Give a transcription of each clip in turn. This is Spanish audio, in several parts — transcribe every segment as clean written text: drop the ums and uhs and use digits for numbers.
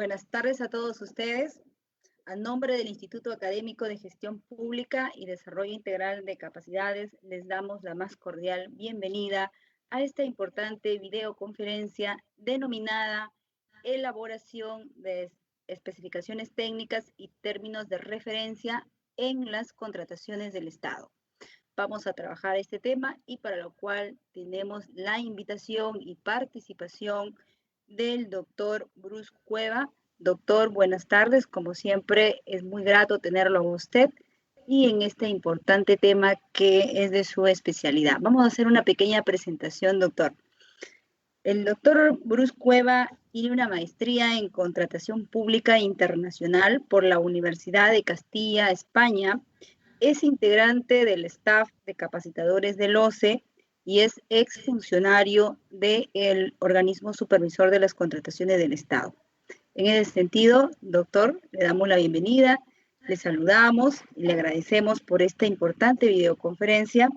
Buenas tardes a todos ustedes. A nombre del Instituto Académico de Gestión Pública y Desarrollo Integral de Capacidades, les damos la más cordial bienvenida a esta importante videoconferencia denominada Elaboración de especificaciones técnicas y términos de referencia en las contrataciones del Estado. Vamos a trabajar este tema y para lo cual tenemos la invitación y participación del doctor Bruce Cueva. Doctor, buenas tardes. Como siempre, es muy grato tenerlo a usted y en este importante tema que es de su especialidad. Vamos a hacer una pequeña presentación, doctor. El doctor Bruce Cueva tiene una maestría en Contratación Pública Internacional por la Universidad de Castilla, España. Es integrante del staff de capacitadores del OCE y es exfuncionario del organismo supervisor de las contrataciones del Estado. En ese sentido, doctor, le damos la bienvenida, le saludamos y le agradecemos por esta importante videoconferencia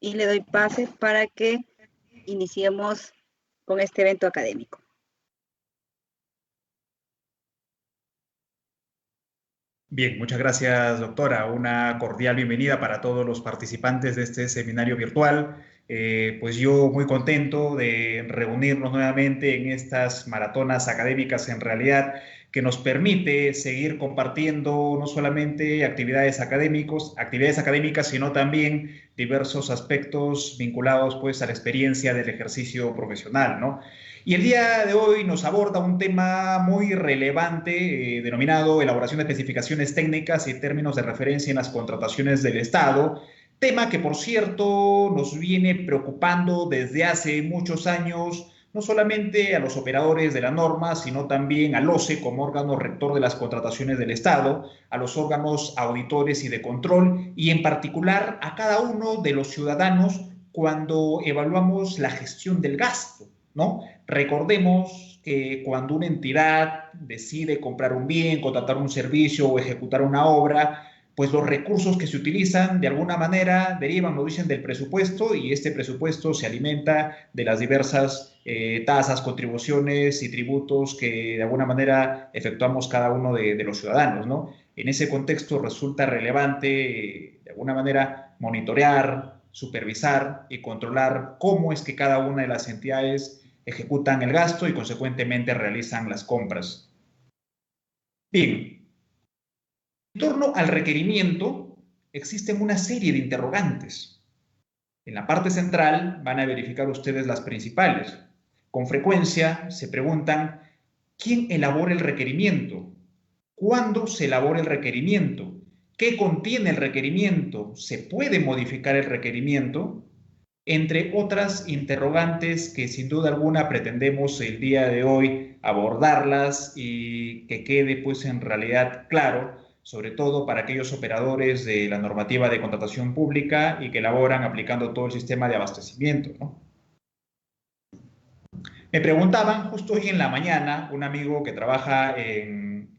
y le doy pase para que iniciemos con este evento académico. Bien, muchas gracias, doctora. Una cordial bienvenida para todos los participantes de este seminario virtual. Pues yo muy contento de reunirnos nuevamente en estas maratonas académicas en realidad que nos permite seguir compartiendo no solamente actividades académicas, sino también diversos aspectos vinculados pues a la experiencia del ejercicio profesional, ¿no? Y el día de hoy nos aborda un tema muy relevante denominado elaboración de especificaciones técnicas y términos de referencia en las contrataciones del Estado, tema que por cierto nos viene preocupando desde hace muchos años, no solamente a los operadores de la norma, sino también al OCE como órgano rector de las contrataciones del Estado, a los órganos auditores y de control, y en particular a cada uno de los ciudadanos cuando evaluamos la gestión del gasto, ¿no? Recordemos que cuando una entidad decide comprar un bien, contratar un servicio o ejecutar una obra, pues los recursos que se utilizan de alguna manera derivan, lo dicen, del presupuesto y este presupuesto se alimenta de las diversas tasas, contribuciones y tributos que de alguna manera efectuamos cada uno de los ciudadanos, ¿no? En ese contexto resulta relevante, de alguna manera, monitorear, supervisar y controlar cómo es que cada una de las entidades ejecutan el gasto y consecuentemente realizan las compras. Bien, en torno al requerimiento existen una serie de interrogantes. En la parte central van a verificar ustedes las principales. Con frecuencia se preguntan, ¿quién elabora el requerimiento? ¿Cuándo se elabora el requerimiento? ¿Qué contiene el requerimiento? ¿Se puede modificar el requerimiento? Entre otras interrogantes que sin duda alguna pretendemos el día de hoy abordarlas y que quede pues en realidad claro, sobre todo para aquellos operadores de la normativa de contratación pública y que elaboran aplicando todo el sistema de abastecimiento, ¿no? Me preguntaban justo hoy en la mañana, un amigo que trabaja en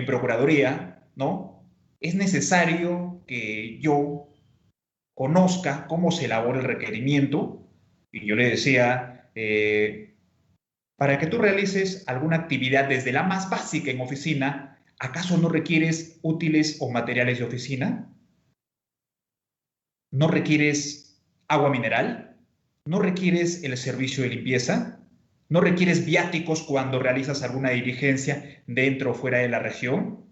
Procuraduría, ¿no? ¿Es necesario que yo conozca cómo se elabora el requerimiento? Y yo le decía, para que tú realices alguna actividad desde la más básica en oficina, ¿acaso no requieres útiles o materiales de oficina? ¿No requieres agua mineral? ¿No requieres el servicio de limpieza? ¿No requieres viáticos cuando realizas alguna diligencia dentro o fuera de la región?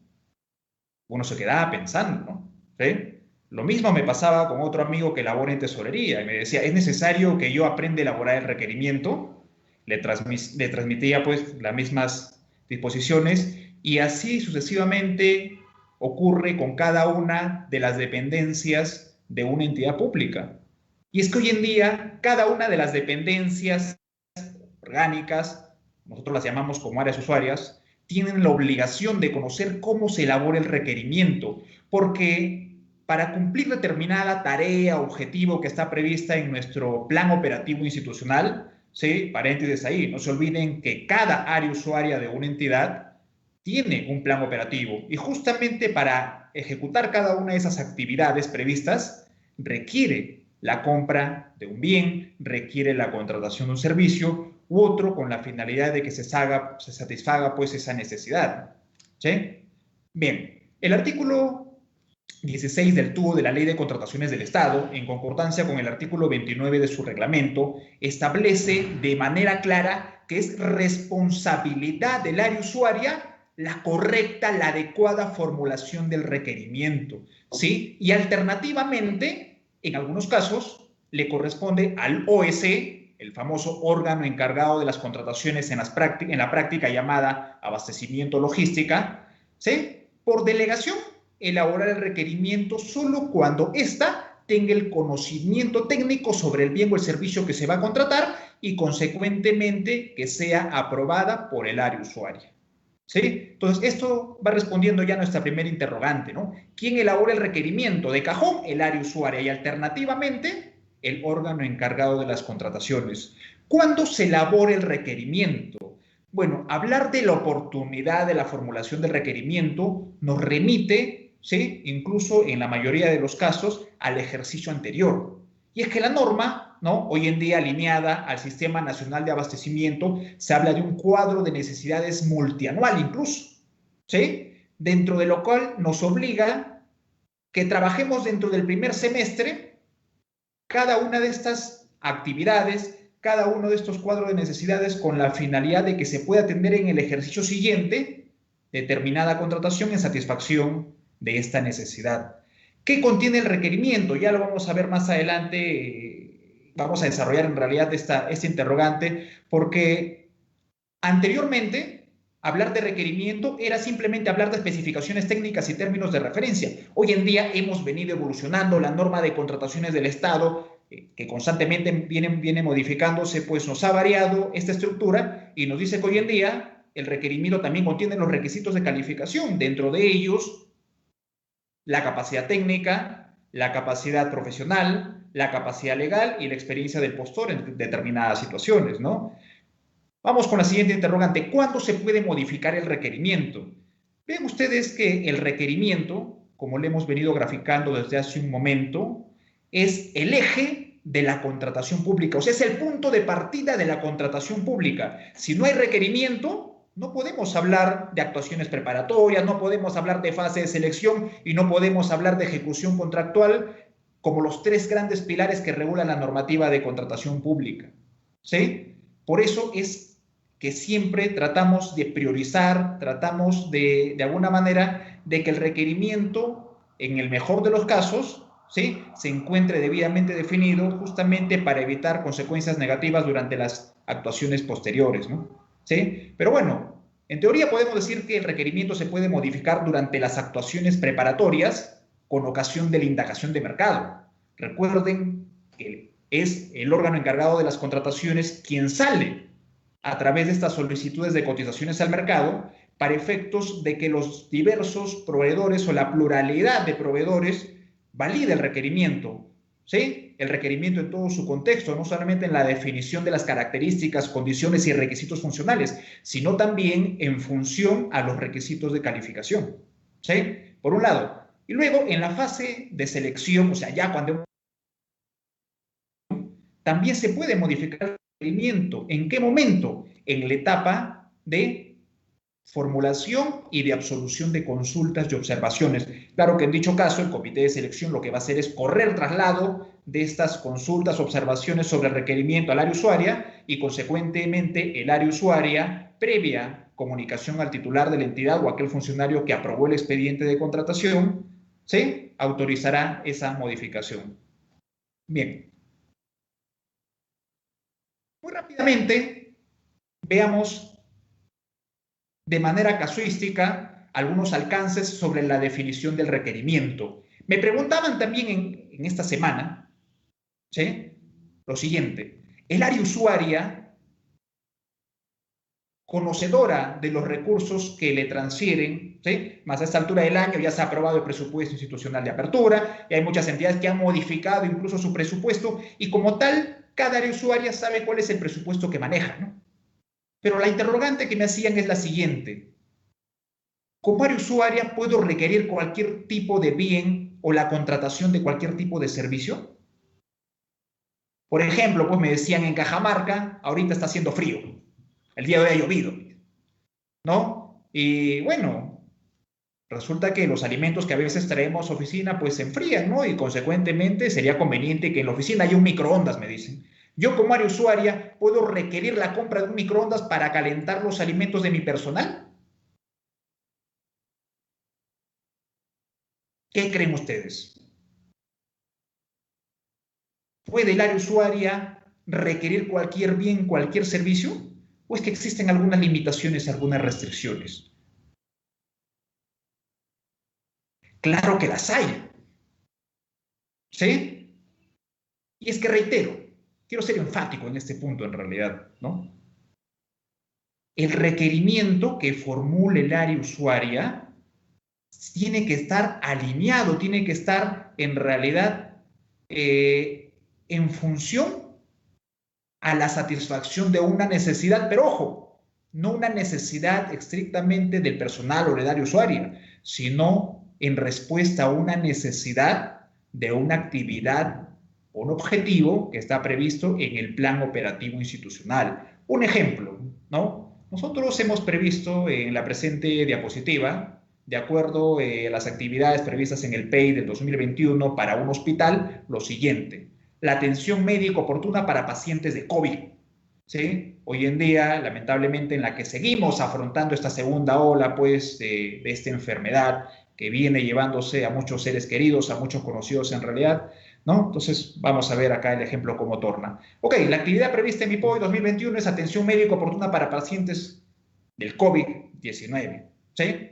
Uno se quedaba pensando, ¿no? ¿Sí? Lo mismo me pasaba con otro amigo que labora en tesorería y me decía, ¿es necesario que yo aprenda a elaborar el requerimiento? Le transmitía pues las mismas disposiciones y así sucesivamente ocurre con cada una de las dependencias de una entidad pública. Y es que hoy en día cada una de las dependencias orgánicas, nosotros las llamamos como áreas usuarias, tienen la obligación de conocer cómo se elabora el requerimiento, porque para cumplir determinada tarea o objetivo que está prevista en nuestro plan operativo institucional, ¿sí? Paréntesis ahí, no se olviden que cada área usuaria de una entidad tiene un plan operativo y justamente para ejecutar cada una de esas actividades previstas requiere la compra de un bien, requiere la contratación de un servicio u otro con la finalidad de que se satisfaga pues esa necesidad. ¿Sí? Bien, el artículo 16 del TUO de la Ley de Contrataciones del Estado, en concordancia con el artículo 29 de su reglamento, establece de manera clara que es responsabilidad del área usuaria la correcta, la adecuada formulación del requerimiento, ¿sí? Y alternativamente, en algunos casos, le corresponde al OEC, el famoso órgano encargado de las contrataciones en la práctica llamada abastecimiento logística, ¿sí? Por delegación, elaborar el requerimiento solo cuando ésta tenga el conocimiento técnico sobre el bien o el servicio que se va a contratar y, consecuentemente, que sea aprobada por el área usuaria. ¿Sí? Entonces, esto va respondiendo ya a nuestra primera interrogante, ¿no? ¿Quién elabora el requerimiento? De cajón, el área usuaria, y alternativamente, el órgano encargado de las contrataciones. ¿Cuándo se elabora el requerimiento? Bueno, hablar de la oportunidad de la formulación del requerimiento nos remite, ¿sí? Incluso en la mayoría de los casos, al ejercicio anterior. Y es que la norma, ¿no? Hoy en día alineada al Sistema Nacional de Abastecimiento, se habla de un cuadro de necesidades multianual incluso, ¿sí? Dentro de lo cual nos obliga que trabajemos dentro del primer semestre cada una de estas actividades, cada uno de estos cuadros de necesidades con la finalidad de que se pueda atender en el ejercicio siguiente determinada contratación en satisfacción de esta necesidad. ¿Qué contiene el requerimiento? Ya lo vamos a ver más adelante, vamos a desarrollar en realidad este interrogante, porque anteriormente hablar de requerimiento era simplemente hablar de especificaciones técnicas y términos de referencia. Hoy en día hemos venido evolucionando, la norma de contrataciones del Estado, que constantemente viene modificándose, pues nos ha variado esta estructura y nos dice que hoy en día el requerimiento también contiene los requisitos de calificación, dentro de ellos la capacidad técnica, la capacidad profesional, la capacidad legal y la experiencia del postor en determinadas situaciones, ¿no? Vamos con la siguiente interrogante. ¿Cuándo se puede modificar el requerimiento? Vean ustedes que el requerimiento, como le hemos venido graficando desde hace un momento, es el eje de la contratación pública, o sea, es el punto de partida de la contratación pública. Si no hay requerimiento, no podemos hablar de actuaciones preparatorias, no podemos hablar de fase de selección y no podemos hablar de ejecución contractual como los tres grandes pilares que regulan la normativa de contratación pública. ¿Sí? Por eso es que siempre tratamos de priorizar, tratamos de alguna manera de que el requerimiento, en el mejor de los casos, ¿sí?, se encuentre debidamente definido justamente para evitar consecuencias negativas durante las actuaciones posteriores, ¿no? ¿Sí? Pero bueno, en teoría podemos decir que el requerimiento se puede modificar durante las actuaciones preparatorias con ocasión de la indagación de mercado. Recuerden que es el órgano encargado de las contrataciones quien sale a través de estas solicitudes de cotizaciones al mercado para efectos de que los diversos proveedores o la pluralidad de proveedores valide el requerimiento, ¿sí? El requerimiento en todo su contexto, no solamente en la definición de las características, condiciones y requisitos funcionales, sino también en función a los requisitos de calificación, ¿sí? Por un lado. Y luego, en la fase de selección, o sea, ya cuando también se puede modificar el requerimiento. ¿En qué momento? En la etapa de formulación y de absolución de consultas y observaciones. Claro que en dicho caso el comité de selección lo que va a hacer es correr traslado de estas consultas, observaciones sobre el requerimiento al área usuaria y consecuentemente el área usuaria, previa comunicación al titular de la entidad o aquel funcionario que aprobó el expediente de contratación, ¿sí?, autorizará esa modificación. Bien. Muy rápidamente veamos de manera casuística algunos alcances sobre la definición del requerimiento. Me preguntaban también en esta semana, ¿sí?, lo siguiente: el área usuaria, conocedora de los recursos que le transfieren, ¿sí?, más a esta altura del año ya se ha aprobado el presupuesto institucional de apertura, y hay muchas entidades que han modificado incluso su presupuesto, y como tal, cada área usuaria sabe cuál es el presupuesto que maneja, ¿no? Pero la interrogante que me hacían es la siguiente: ¿como área usuaria puedo requerir cualquier tipo de bien o la contratación de cualquier tipo de servicio? Por ejemplo, pues me decían en Cajamarca, ahorita está haciendo frío, el día de hoy ha llovido, ¿no? Y bueno, resulta que los alimentos que a veces traemos a oficina pues se enfrían, ¿no? Y consecuentemente sería conveniente que en la oficina haya un microondas, me dicen. Yo como área usuaria puedo requerir la compra de un microondas para calentar los alimentos de mi personal. ¿Qué creen ustedes? ¿Puede el área usuaria requerir cualquier bien, cualquier servicio? ¿O es que existen algunas limitaciones, algunas restricciones? Claro que las hay, ¿sí? Y es que reitero, quiero ser enfático en este punto en realidad, ¿no? El requerimiento que formule el área usuaria tiene que estar alineado, tiene que estar en realidad en función a la satisfacción de una necesidad, pero ojo, no una necesidad estrictamente del personal o del área usuaria, sino en respuesta a una necesidad de una actividad, un objetivo que está previsto en el plan operativo institucional. Un ejemplo, ¿no? Nosotros hemos previsto en la presente diapositiva, de acuerdo a las actividades previstas en el PEI del 2021 para un hospital, lo siguiente: la atención médica oportuna para pacientes de COVID. ¿Sí? Hoy en día, lamentablemente, en la que seguimos afrontando esta segunda ola, pues, de esta enfermedad que viene llevándose a muchos seres queridos, a muchos conocidos en realidad, ¿no? Entonces, vamos a ver acá el ejemplo cómo torna. Ok, la actividad prevista en mi POI 2021 es atención médica oportuna para pacientes del COVID-19, ¿sí?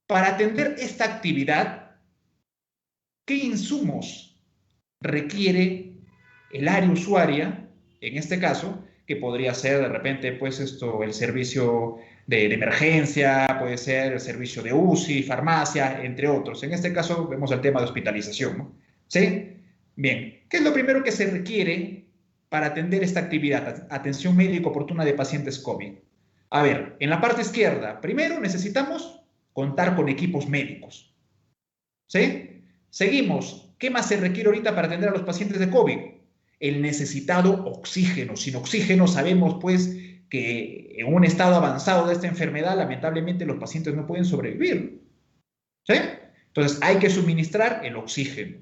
Para atender esta actividad, ¿qué insumos requiere el área usuaria, en este caso, que podría ser de repente, pues el servicio de emergencia, puede ser el servicio de UCI, farmacia, entre otros? En este caso vemos el tema de hospitalización, ¿no? ¿Sí? Bien, ¿qué es lo primero que se requiere para atender esta actividad? Atención médica oportuna de pacientes COVID. A ver, en la parte izquierda, primero necesitamos contar con equipos médicos, ¿sí? Seguimos. ¿Qué más se requiere ahorita para atender a los pacientes de COVID? El necesitado oxígeno. Sin oxígeno sabemos, pues, que en un estado avanzado de esta enfermedad, lamentablemente los pacientes no pueden sobrevivir, ¿sí? Entonces hay que suministrar el oxígeno.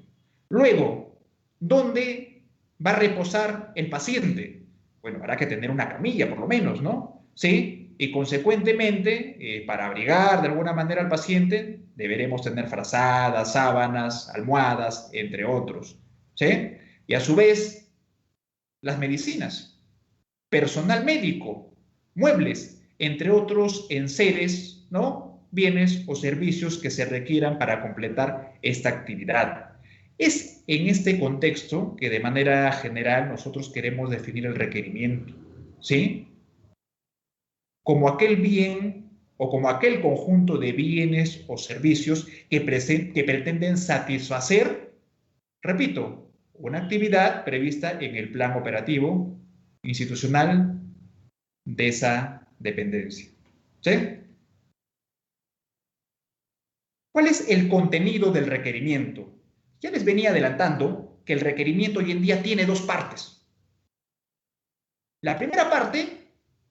Luego, ¿dónde va a reposar el paciente? Bueno, habrá que tener una camilla, por lo menos, ¿no? ¿Sí? Y consecuentemente, para abrigar de alguna manera al paciente, deberemos tener frazadas, sábanas, almohadas, entre otros, ¿sí? Y a su vez, las medicinas, personal médico, muebles, entre otros enseres, ¿no? Bienes o servicios que se requieran para completar esta actividad. Es en este contexto que de manera general nosotros queremos definir el requerimiento, ¿sí? Como aquel bien o como aquel conjunto de bienes o servicios que pretenden satisfacer, repito, una actividad prevista en el plan operativo institucional de esa dependencia. ¿Sí? ¿Cuál es el contenido del requerimiento? Ya les venía adelantando que el requerimiento hoy en día tiene dos partes. La primera parte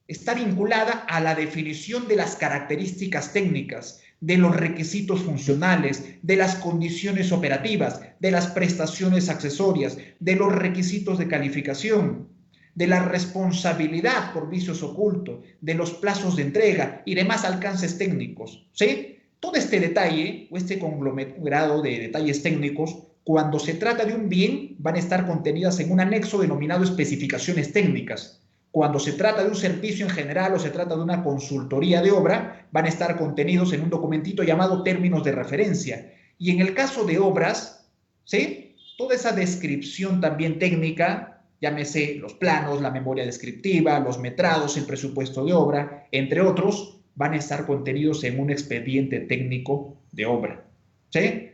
está vinculada a la definición de las características técnicas, de los requisitos funcionales, de las condiciones operativas, de las prestaciones accesorias, de los requisitos de calificación, de la responsabilidad por vicios ocultos, de los plazos de entrega y demás alcances técnicos, ¿sí? Todo este detalle o este conglomerado de detalles técnicos, cuando se trata de un bien, van a estar contenidas en un anexo denominado especificaciones técnicas. Cuando se trata de un servicio en general o se trata de una consultoría de obra, van a estar contenidos en un documentito llamado términos de referencia. Y en el caso de obras, ¿sí? Toda esa descripción también técnica, llámese los planos, la memoria descriptiva, los metrados, el presupuesto de obra, entre otros, van a estar contenidos en un expediente técnico de obra, ¿sí?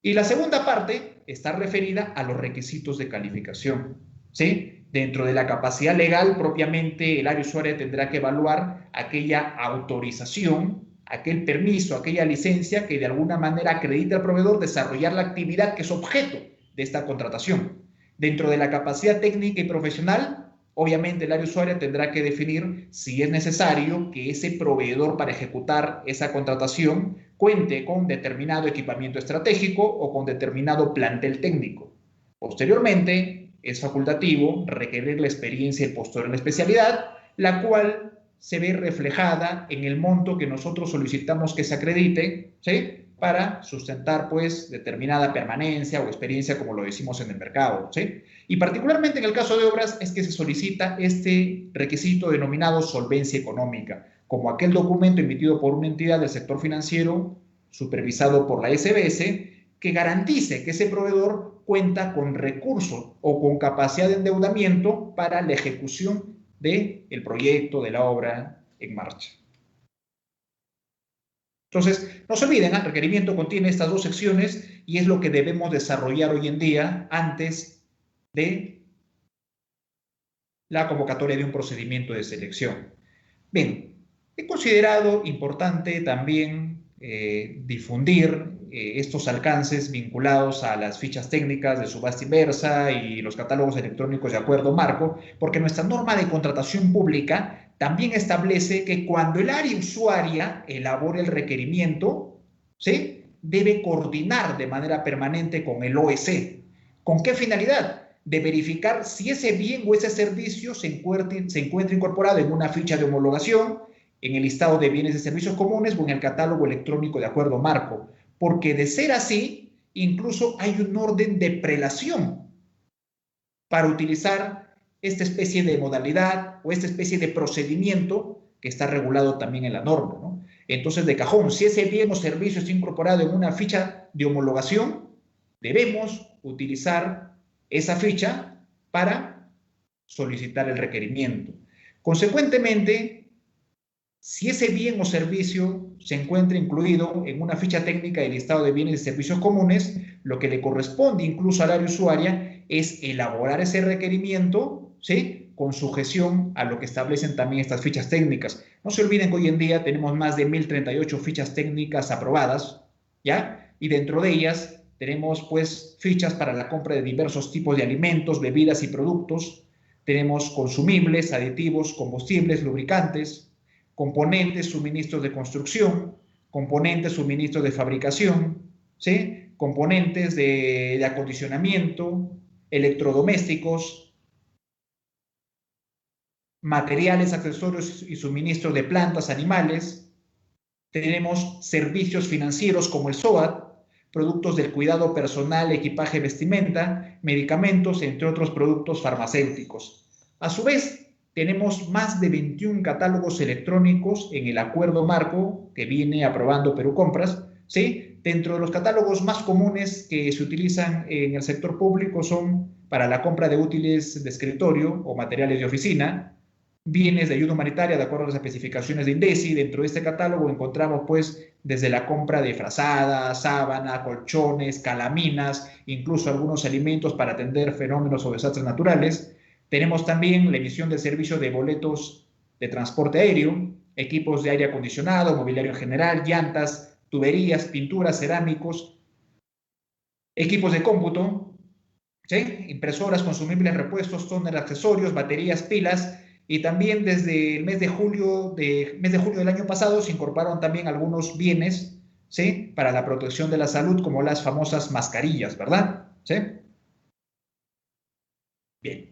Y la segunda parte está referida a los requisitos de calificación, ¿sí? Dentro de la capacidad legal, propiamente el área usuaria tendrá que evaluar aquella autorización, aquel permiso, aquella licencia que de alguna manera acredite al proveedor desarrollar la actividad que es objeto de esta contratación. Dentro de la capacidad técnica y profesional, obviamente el área usuaria tendrá que definir si es necesario que ese proveedor para ejecutar esa contratación cuente con determinado equipamiento estratégico o con determinado plantel técnico. Posteriormente, es facultativo requerir la experiencia y el posterior en la especialidad, la cual se ve reflejada en el monto que nosotros solicitamos que se acredite, ¿sí?, para sustentar, pues, determinada permanencia o experiencia, como lo decimos en el mercado, ¿sí? Y particularmente en el caso de obras es que se solicita este requisito denominado solvencia económica, como aquel documento emitido por una entidad del sector financiero supervisado por la SBS, que garantice que ese proveedor cuenta con recursos o con capacidad de endeudamiento para la ejecución del proyecto, de la obra en marcha. Entonces, no se olviden, el requerimiento contiene estas dos secciones y es lo que debemos desarrollar hoy en día antes de la convocatoria de un procedimiento de selección. Bien, he considerado importante también difundir estos alcances vinculados a las fichas técnicas de subasta inversa y los catálogos electrónicos de acuerdo marco, porque nuestra norma de contratación pública también establece que cuando el área usuaria elabore el requerimiento, ¿sí?, debe coordinar de manera permanente con el OEC. ¿Con qué finalidad? De verificar si ese bien o ese servicio se encuentra incorporado en una ficha de homologación, en el listado de bienes y servicios comunes o en el catálogo electrónico de acuerdo marco. Porque de ser así, incluso hay un orden de prelación para utilizar esta especie de modalidad o esta especie de procedimiento que está regulado también en la norma, ¿no? Entonces, de cajón, si ese bien o servicio está incorporado en una ficha de homologación, debemos utilizar esa ficha para solicitar el requerimiento. Consecuentemente, si ese bien o servicio se encuentra incluido en una ficha técnica del listado de bienes y servicios comunes, lo que le corresponde incluso al área usuaria es elaborar ese requerimiento, ¿sí?, con sujeción a lo que establecen también estas fichas técnicas. No se olviden que hoy en día tenemos más de 1038 fichas técnicas aprobadas, ¿ya? Y dentro de ellas tenemos, pues, fichas para la compra de diversos tipos de alimentos, bebidas y productos. Tenemos consumibles, aditivos, combustibles, lubricantes, componentes, suministros de construcción, componentes, suministros de fabricación, ¿sí?, componentes de acondicionamiento, electrodomésticos, materiales, accesorios y suministros de plantas, animales. Tenemos servicios financieros como el SOAT, productos del cuidado personal, equipaje, vestimenta, medicamentos, entre otros productos farmacéuticos. A su vez, tenemos más de 21 catálogos electrónicos en el acuerdo marco que viene aprobando Perú Compras, ¿sí? Dentro de los catálogos más comunes que se utilizan en el sector público son para la compra de útiles de escritorio o materiales de oficina, bienes de ayuda humanitaria de acuerdo a las especificaciones de INDECI. Dentro de este catálogo encontramos, pues, desde la compra de frazadas, sábana, colchones, calaminas, incluso algunos alimentos para atender fenómenos o desastres naturales. Tenemos también la emisión de servicio de boletos de transporte aéreo, equipos de aire acondicionado, mobiliario en general, llantas, tuberías, pinturas, cerámicos, equipos de cómputo, ¿sí?, impresoras, consumibles, repuestos, tóner, accesorios, baterías, pilas. Y también desde el mes de julio del año pasado se incorporaron también algunos bienes, ¿sí?, para la protección de la salud, como las famosas mascarillas, ¿verdad? ¿Sí? Bien.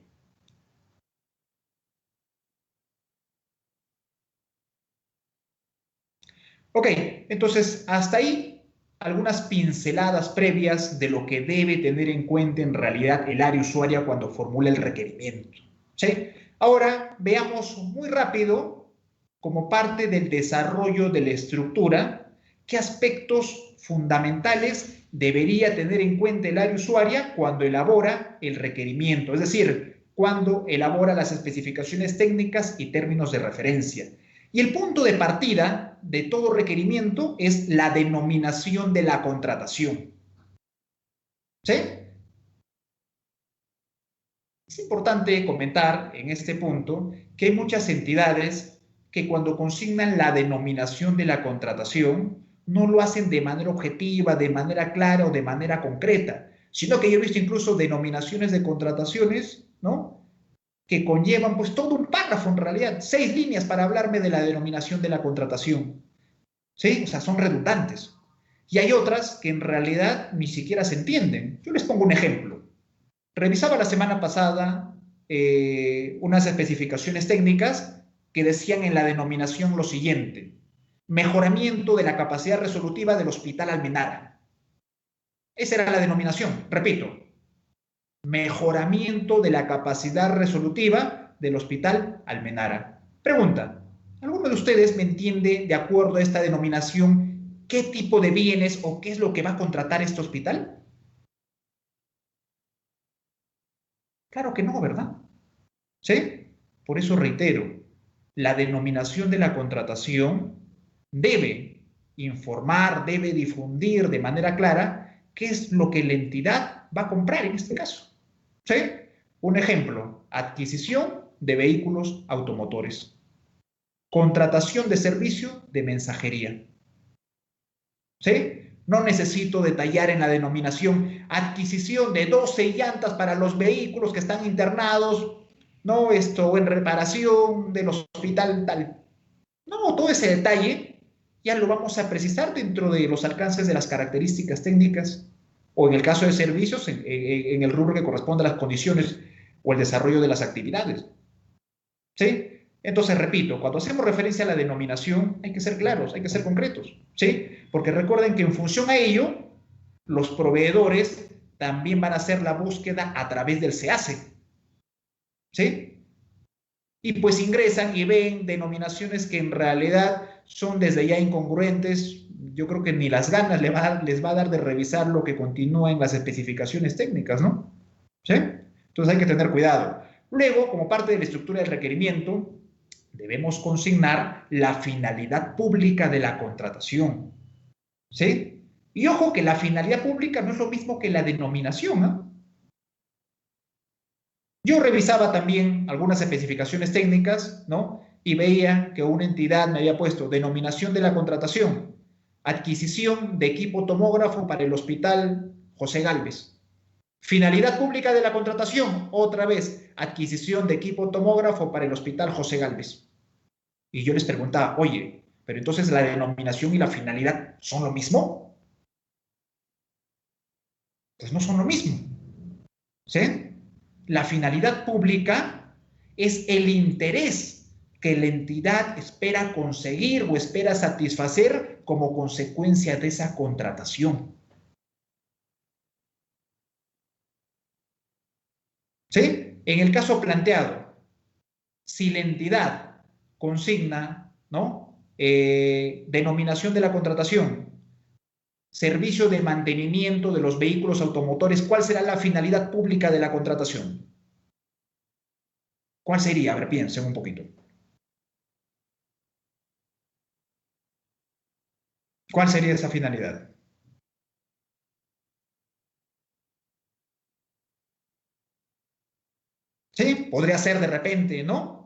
Ok, entonces hasta ahí algunas pinceladas previas de lo que debe tener en cuenta en realidad el área usuaria cuando formula el requerimiento, ¿sí? Ahora veamos muy rápido, como parte del desarrollo de la estructura, qué aspectos fundamentales debería tener en cuenta el área usuaria cuando elabora el requerimiento, es decir, cuando elabora las especificaciones técnicas y términos de referencia. Y el punto de partida de todo requerimiento es la denominación de la contratación. ¿Sí? Es importante comentar en este punto que hay muchas entidades que cuando consignan la denominación de la contratación no lo hacen de manera objetiva, de manera clara o de manera concreta, sino que yo he visto incluso denominaciones de contrataciones, ¿no?, que conllevan pues todo un párrafo en realidad, 6 líneas para hablarme de la denominación de la contratación, ¿sí? O sea, son redundantes. Y hay otras que en realidad ni siquiera se entienden. Yo les pongo un ejemplo. Revisaba la semana pasada unas especificaciones técnicas que decían en la denominación lo siguiente: mejoramiento de la capacidad resolutiva del Hospital Almenara. Esa era la denominación, repito, mejoramiento de la capacidad resolutiva del Hospital Almenara. Pregunta: ¿alguno de ustedes me entiende, de acuerdo a esta denominación, qué tipo de bienes o qué es lo que va a contratar este hospital? Claro que no, ¿verdad? ¿Sí? Por eso reitero, la denominación de la contratación debe informar, debe difundir de manera clara qué es lo que la entidad va a comprar en este caso. ¿Sí? Un ejemplo: adquisición de vehículos automotores, contratación de servicio de mensajería. ¿Sí? No necesito detallar en la denominación adquisición de 12 llantas para los vehículos que están internados, no, esto, en reparación del hospital tal. No, todo ese detalle ya lo vamos a precisar dentro de los alcances de las características técnicas, o en el caso de servicios, en el rubro que corresponde a las condiciones o el desarrollo de las actividades. ¿Sí? Entonces, repito, cuando hacemos referencia a la denominación, hay que ser claros, hay que ser concretos, ¿sí? Porque recuerden que en función a ello, los proveedores también van a hacer la búsqueda a través del SEACE, ¿sí? Y pues ingresan y ven denominaciones que en realidad son desde ya incongruentes. Yo creo que ni las ganas les va a dar de revisar lo que continúa en las especificaciones técnicas, ¿no? ¿Sí? Entonces hay que tener cuidado. Luego, como parte de la estructura del requerimiento, debemos consignar la finalidad pública de la contratación, ¿sí? Y ojo que la finalidad pública no es lo mismo que la denominación, ¿eh? Yo revisaba también algunas especificaciones técnicas, ¿no? Y veía que una entidad me había puesto denominación de la contratación: adquisición de equipo tomógrafo para el Hospital José Gálvez. Finalidad pública de la contratación, otra vez, adquisición de equipo tomógrafo para el Hospital José Gálvez. Y yo les preguntaba, oye, pero entonces la denominación y la finalidad ¿son lo mismo? Pues no son lo mismo, ¿sí? La finalidad pública es el interés que la entidad espera conseguir o espera satisfacer como consecuencia de esa contratación. ¿Sí? En el caso planteado, si la entidad consigna, ¿no?, denominación de la contratación, servicio de mantenimiento de los vehículos automotores, ¿cuál será la finalidad pública de la contratación? ¿Cuál sería? A ver, piensen un poquito. ¿Cuál sería esa finalidad? ¿Sí? Podría ser de repente, ¿no?,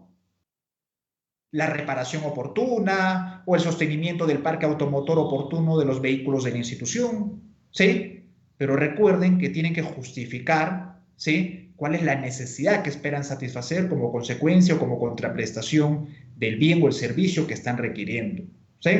la reparación oportuna o el sostenimiento del parque automotor oportuno de los vehículos de la institución, ¿sí? Pero recuerden que tienen que justificar, ¿sí?, cuál es la necesidad que esperan satisfacer como consecuencia o como contraprestación del bien o el servicio que están requiriendo, ¿sí?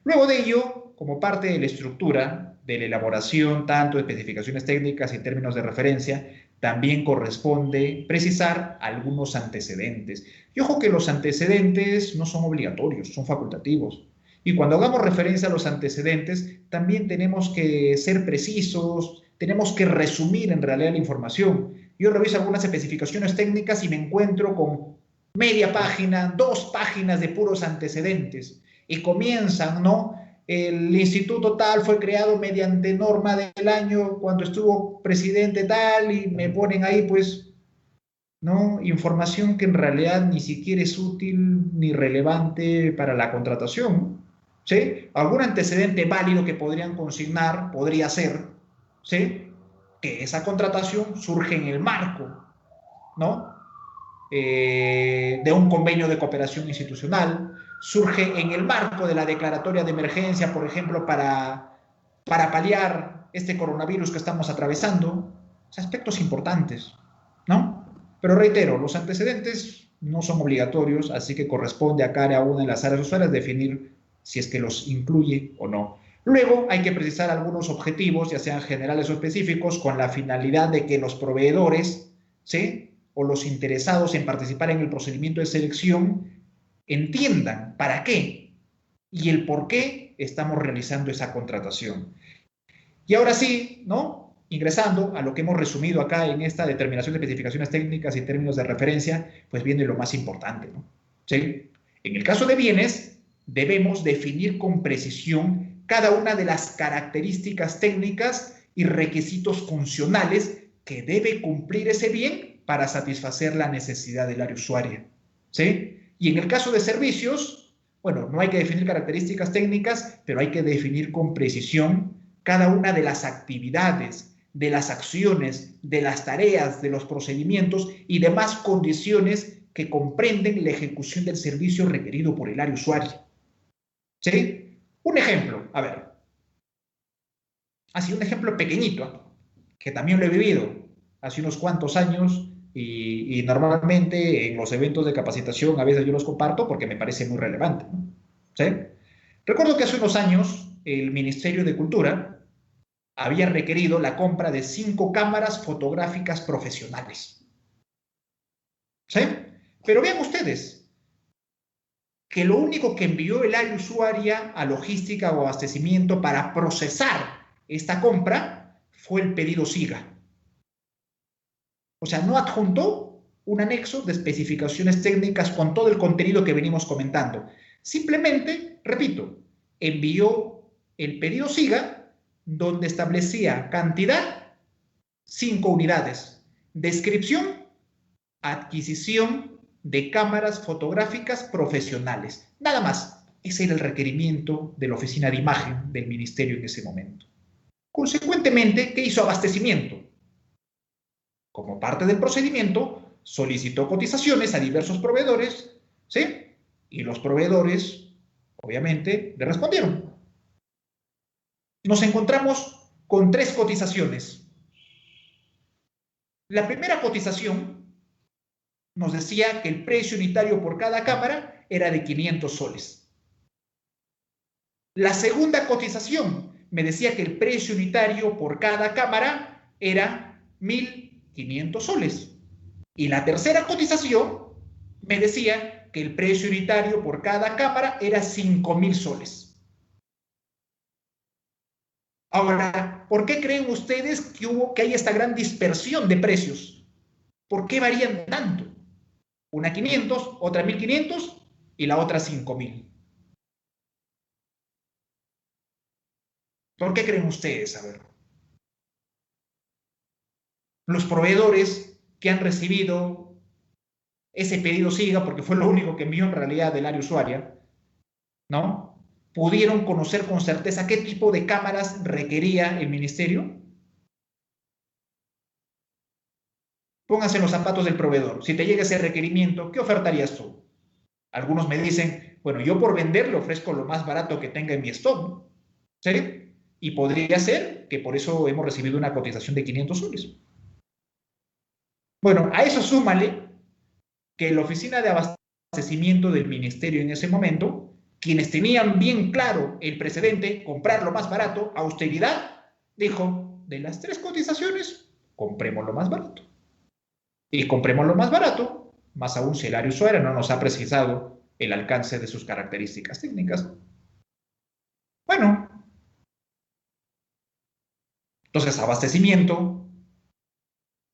Luego de ello, como parte de la estructura de la elaboración tanto de especificaciones técnicas y términos de referencia, también corresponde precisar algunos antecedentes. Y ojo que los antecedentes no son obligatorios, son facultativos. Y cuando hagamos referencia a los antecedentes, también tenemos que ser precisos, tenemos que resumir en realidad la información. Yo reviso algunas especificaciones técnicas y me encuentro con media página, 2 páginas de puros antecedentes. Y comienzan, ¿no? El instituto tal fue creado mediante norma del año cuando estuvo presidente tal, y me ponen ahí pues, ¿no?, información que en realidad ni siquiera es útil ni relevante para la contratación, ¿sí? Algún antecedente válido que podrían consignar podría ser, ¿sí?, que esa contratación surge en el marco, ¿no?, de un convenio de cooperación institucional, surge en el marco de la declaratoria de emergencia, por ejemplo, para paliar este coronavirus que estamos atravesando, aspectos importantes, ¿no? Pero reitero, los antecedentes no son obligatorios, así que corresponde a cada una de las áreas usuarias definir si es que los incluye o no. Luego hay que precisar algunos objetivos, ya sean generales o específicos, con la finalidad de que los proveedores, ¿sí?, o los interesados en participar en el procedimiento de selección entiendan para qué y el por qué estamos realizando esa contratación. Y ahora sí, ¿no?, ingresando a lo que hemos resumido acá en esta determinación de especificaciones técnicas y términos de referencia, pues viene lo más importante, ¿no? ¿Sí? En el caso de bienes, debemos definir con precisión cada una de las características técnicas y requisitos funcionales que debe cumplir ese bien para satisfacer la necesidad del área usuaria, ¿sí? Y en el caso de servicios, bueno, no hay que definir características técnicas, pero hay que definir con precisión cada una de las actividades, de las acciones, de las tareas, de los procedimientos y demás condiciones que comprenden la ejecución del servicio requerido por el área usuaria. ¿Sí? Un ejemplo, a ver. Así un ejemplo pequeñito, que también lo he vivido hace unos cuantos años y normalmente en los eventos de capacitación a veces yo los comparto porque me parece muy relevante, ¿no? ¿Sí? Recuerdo que hace unos años el Ministerio de Cultura había requerido la compra de 5 cámaras fotográficas profesionales. ¿Sí? Pero vean ustedes que lo único que envió el área usuaria a logística o abastecimiento para procesar esta compra fue el pedido SIGA. O sea, no adjuntó un anexo de especificaciones técnicas con todo el contenido que venimos comentando. Simplemente, repito, envió el pedido SIGA donde establecía cantidad, 5 unidades, descripción, adquisición de cámaras fotográficas profesionales. Nada más. Ese era el requerimiento de la oficina de imagen del ministerio en ese momento. Consecuentemente, ¿qué hizo abastecimiento? Como parte del procedimiento, solicitó cotizaciones a diversos proveedores, ¿sí? Y los proveedores, obviamente, le respondieron. Nos encontramos con 3 cotizaciones. La primera cotización nos decía que el precio unitario por cada cámara era de 500 soles. La segunda cotización me decía que el precio unitario por cada cámara era 1.500 soles. Y la tercera cotización me decía que el precio unitario por cada cámara era 5.000 soles. Ahora, ¿por qué creen ustedes que hay esta gran dispersión de precios? ¿Por qué varían tanto? Una 500, otra 1.500 y la otra 5.000. ¿Por qué creen ustedes? A ver. Los proveedores que han recibido ese pedido SIGA, porque fue lo único que envió en realidad del área usuaria, ¿no?, pudieron conocer con certeza qué tipo de cámaras requería el ministerio. Pónganse en los zapatos del proveedor. Si te llega ese requerimiento, ¿qué ofertarías tú? Algunos me dicen, bueno, yo por vender le ofrezco lo más barato que tenga en mi stock, ¿no? ¿Sí? Y podría ser que por eso hemos recibido una cotización de 500 soles. Bueno, a eso súmale que la oficina de abastecimiento del ministerio en ese momento, quienes tenían bien claro el precedente, comprar lo más barato, austeridad, dijo, de las 3 cotizaciones, compremos lo más barato. Y compremos lo más barato, más aún si el área usuaria no nos ha precisado el alcance de sus características técnicas. Bueno, entonces abastecimiento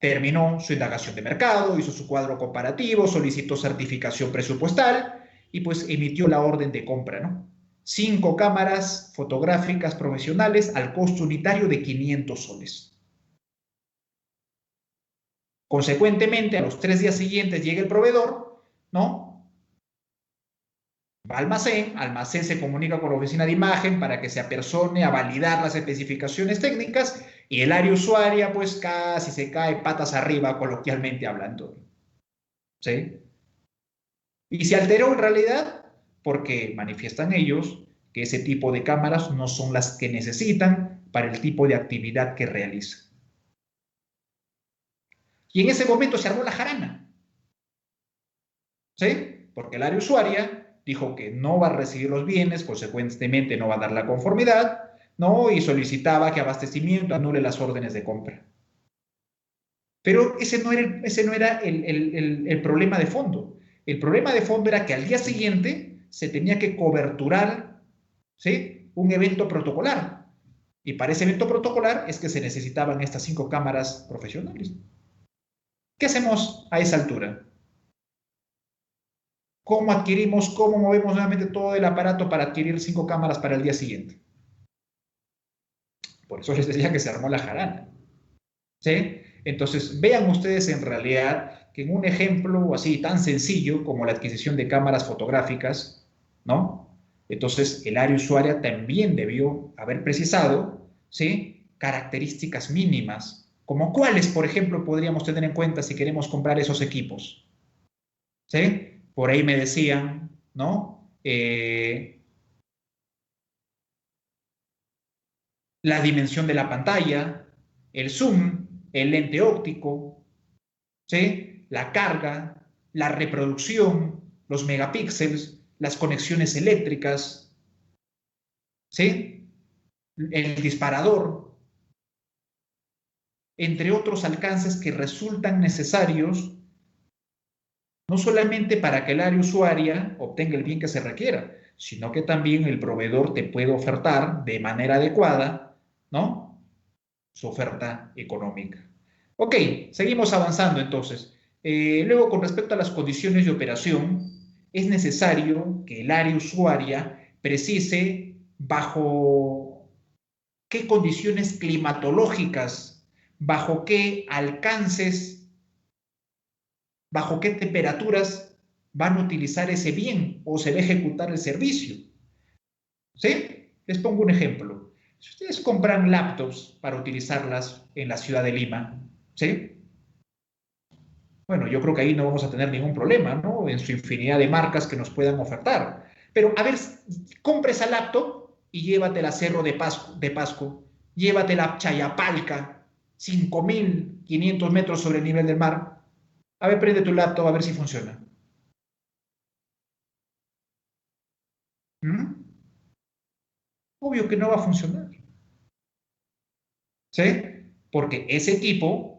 terminó su indagación de mercado, hizo su cuadro comparativo, solicitó certificación presupuestal y pues emitió la orden de compra, ¿no? 5 cámaras fotográficas profesionales al costo unitario de 500 soles. Consecuentemente, a los 3 días siguientes llega el proveedor, ¿no? Va al almacén se comunica con la oficina de imagen para que se apersone a validar las especificaciones técnicas y el área usuaria pues casi se cae patas arriba, coloquialmente hablando. ¿Sí? Y se alteró en realidad porque manifiestan ellos que ese tipo de cámaras no son las que necesitan para el tipo de actividad que realizan. Y en ese momento se armó la jarana. ¿Sí? Porque el área usuaria dijo que no va a recibir los bienes, consecuentemente no va a dar la conformidad, ¿no? Y solicitaba que abastecimiento anule las órdenes de compra. Pero ese no era el problema de fondo. El problema de fondo era que al día siguiente se tenía que coberturar, ¿sí?, un evento protocolar. Y para ese evento protocolar es que se necesitaban estas 5 cámaras profesionales. ¿Qué hacemos a esa altura? ¿Cómo adquirimos, cómo movemos nuevamente todo el aparato para adquirir 5 cámaras para el día siguiente? Por eso les decía que se armó la jarana. ¿Sí? Entonces, vean ustedes en realidad que en un ejemplo así tan sencillo como la adquisición de cámaras fotográficas, ¿no? Entonces, el área usuaria también debió haber precisado, ¿sí?, características mínimas, como cuáles, por ejemplo, podríamos tener en cuenta si queremos comprar esos equipos. ¿Sí? Por ahí me decían, ¿no? La dimensión de la pantalla, el zoom, el lente óptico, ¿sí?, la carga, la reproducción, los megapíxeles, las conexiones eléctricas, ¿sí?, el disparador, entre otros alcances que resultan necesarios no solamente para que el área usuaria obtenga el bien que se requiera, sino que también el proveedor te puede ofertar de manera adecuada, ¿no?, su oferta económica. Ok, seguimos avanzando entonces. Luego, con respecto a las condiciones de operación, es necesario que el área usuaria precise bajo qué condiciones climatológicas, bajo qué alcances, bajo qué temperaturas van a utilizar ese bien o se va a ejecutar el servicio. ¿Sí? Les pongo un ejemplo. Si ustedes compran laptops para utilizarlas en la ciudad de Lima, ¿sí?, bueno, yo creo que ahí no vamos a tener ningún problema, ¿no?, en su infinidad de marcas que nos puedan ofertar. Pero, a ver, compra esa laptop y llévatela a Cerro de Pasco, llévatela a Chayapalca, 5.500 metros sobre el nivel del mar. A ver, prende tu laptop a ver si funciona. ¿Mm? Obvio que no va a funcionar. ¿Sí? Porque ese equipo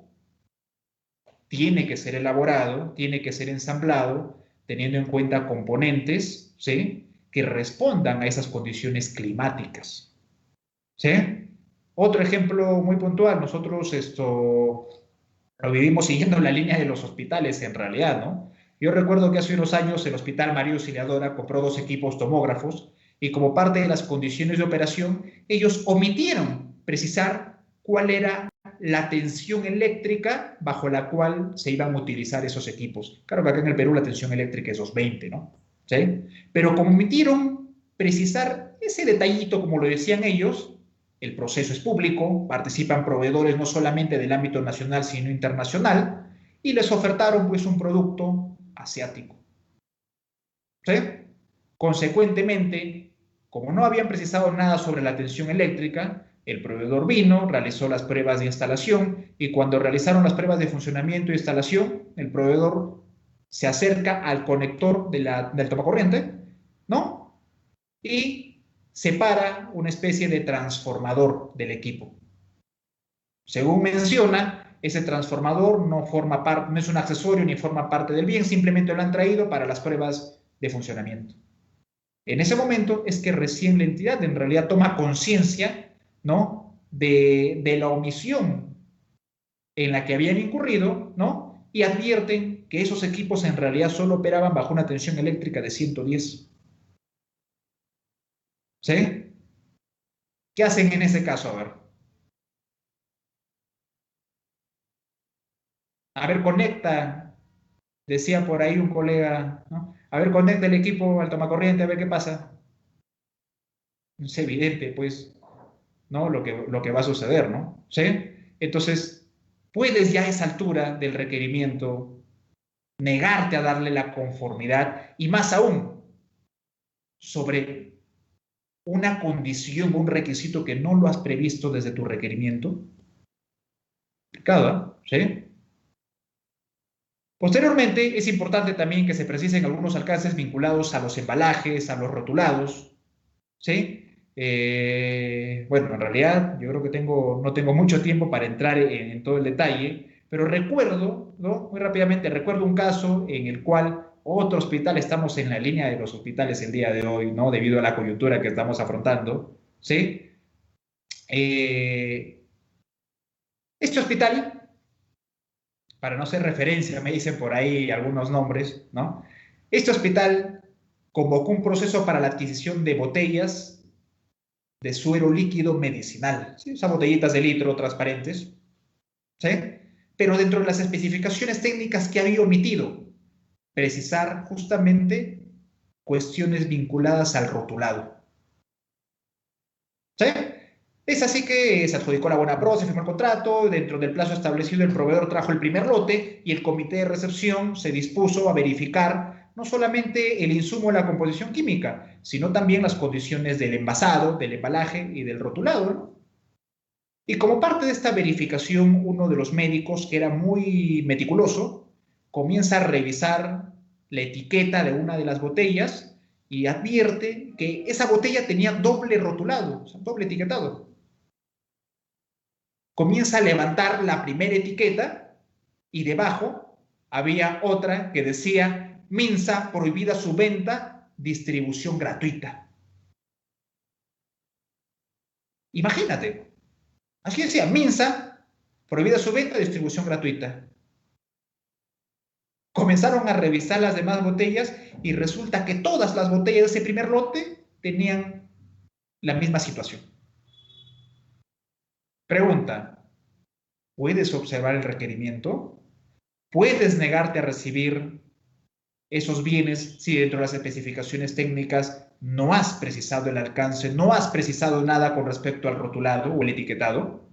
tiene que ser elaborado, tiene que ser ensamblado, teniendo en cuenta componentes, ¿sí?, que respondan a esas condiciones climáticas. ¿Sí? Otro ejemplo muy puntual, nosotros esto lo vivimos siguiendo la línea de los hospitales en realidad, ¿no? Yo recuerdo que hace unos años el Hospital María Auxiliadora compró 2 equipos tomógrafos y como parte de las condiciones de operación, ellos omitieron precisar cuál era la tensión eléctrica bajo la cual se iban a utilizar esos equipos. Claro que acá en el Perú la tensión eléctrica es 220, ¿no? ¿Sí? Pero como omitieron precisar ese detallito, como lo decían ellos, el proceso es público, participan proveedores no solamente del ámbito nacional, sino internacional, y les ofertaron pues un producto asiático. ¿Sí? Consecuentemente, como no habían precisado nada sobre la tensión eléctrica, el proveedor vino, realizó las pruebas de instalación y cuando realizaron las pruebas de funcionamiento e instalación, el proveedor se acerca al conector del tomacorriente, ¿no?, y separa una especie de transformador del equipo. Según menciona, ese transformador no es un accesorio ni forma parte del bien, simplemente lo han traído para las pruebas de funcionamiento. En ese momento es que recién la entidad en realidad toma conciencia, ¿no?, de la omisión en la que habían incurrido, ¿no?, y advierten que esos equipos en realidad solo operaban bajo una tensión eléctrica de 110. ¿Sí? ¿Qué hacen en ese caso? A ver, conecta, decía por ahí un colega, ¿no? A ver, conecta el equipo al tomacorriente, a ver qué pasa. Es evidente, pues, ¿no?, lo que va a suceder, ¿no? ¿Sí? Entonces, puedes ya a esa altura del requerimiento negarte a darle la conformidad y más aún sobre una condición, un requisito que no lo has previsto desde tu requerimiento. Complicado, ¿sí? Posteriormente, es importante también que se precisen algunos alcances vinculados a los embalajes, a los rotulados, ¿sí? Bueno, en realidad yo creo que no tengo mucho tiempo para entrar en todo el detalle, pero recuerdo, ¿no? Muy rápidamente, recuerdo un caso en el cual otro hospital, estamos en la línea de los hospitales el día de hoy, ¿no? Debido a la coyuntura que estamos afrontando, ¿sí? Eh, este hospital, para no hacer referencia, me dicen por ahí algunos nombres, ¿no? Este hospital convocó un proceso para la adquisición de botellas de suero líquido medicinal, ¿sí? Esas botellitas de litro transparentes, ¿sí? Pero dentro de las especificaciones técnicas que había omitido, precisar justamente cuestiones vinculadas al rotulado, ¿sí? Es así que se adjudicó la buena pro, se firmó el contrato, dentro del plazo establecido el proveedor trajo el primer lote y el comité de recepción se dispuso a verificar no solamente el insumo de la composición química, sino también las condiciones del envasado, del embalaje y del rotulado, ¿no? Y como parte de esta verificación, uno de los médicos, que era muy meticuloso, comienza a revisar la etiqueta de una de las botellas y advierte que esa botella tenía doble rotulado, o sea, doble etiquetado. Comienza a levantar la primera etiqueta y debajo había otra que decía: Minsa, prohibida su venta, distribución gratuita. Imagínate, así decía: Minsa, prohibida su venta, distribución gratuita. Comenzaron a revisar las demás botellas y resulta que todas las botellas de ese primer lote tenían la misma situación. Pregunta: ¿puedes observar el requerimiento? ¿Puedes negarte a recibir esos bienes si dentro de las especificaciones técnicas no has precisado el alcance, no has precisado nada con respecto al rotulado o el etiquetado?